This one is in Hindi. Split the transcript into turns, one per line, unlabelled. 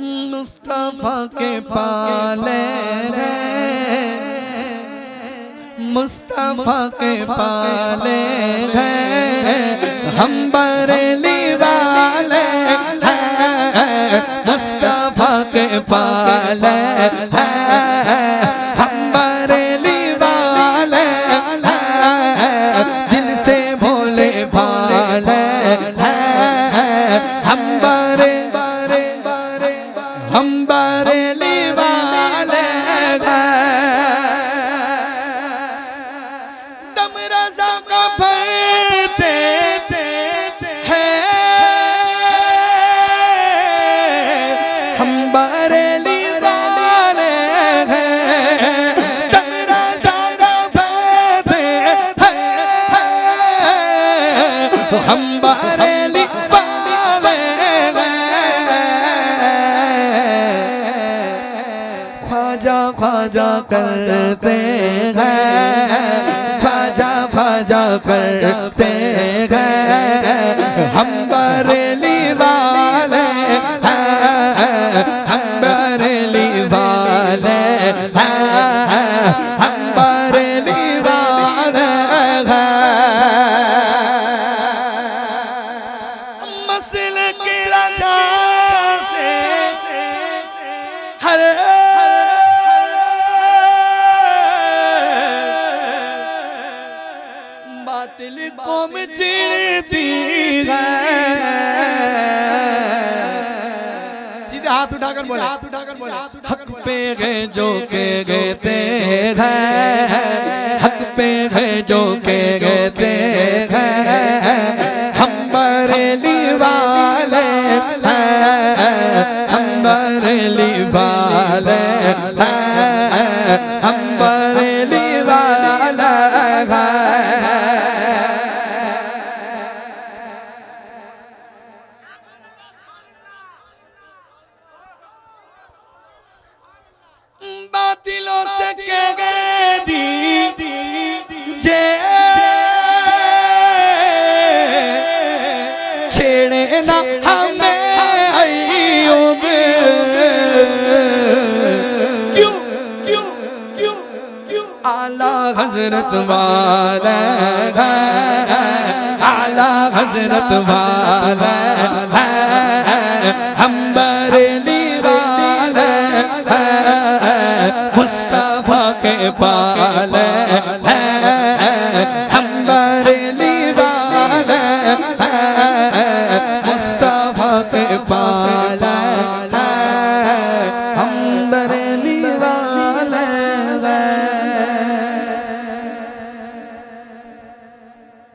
मुस्तफा के पाले हैं, मुस्तफा के पाले हैं, हम बरेली वाले हैं, मुस्तफा के पाले हैं, हम बरेली वाले हैं, दिल से भोले भाले हैं, हम बरेली वाले दम रज़ा का भरते हैं, हम बरेली वाले हैं, दम रज़ा का भरते हैं, हम बरेली वाले ख्वाजा ख्वाजा करते हैं, ख्वाजा ख्वाजा करते हैं, हम बरेली वाले हैं, हम बरेली वाले हैं, हम बरेली वाले हैं। मसले के राजा से हर बातिल कौम चिढ़ती है। सीधे हाथ उठाकर बोले, हक पे है जो के कहते हैं, हक पे है जो के कहते हैं, हम बरेली वाले हैं, हम बरेली वाले हैं, हम बरेली वाले हैं। बातिलों से कह दी जे छेड़े ना हमें अय्यूब, क्यों क्यों क्यों क्यों आला हजरत वाले हैं, आला हजरत वाले हैं,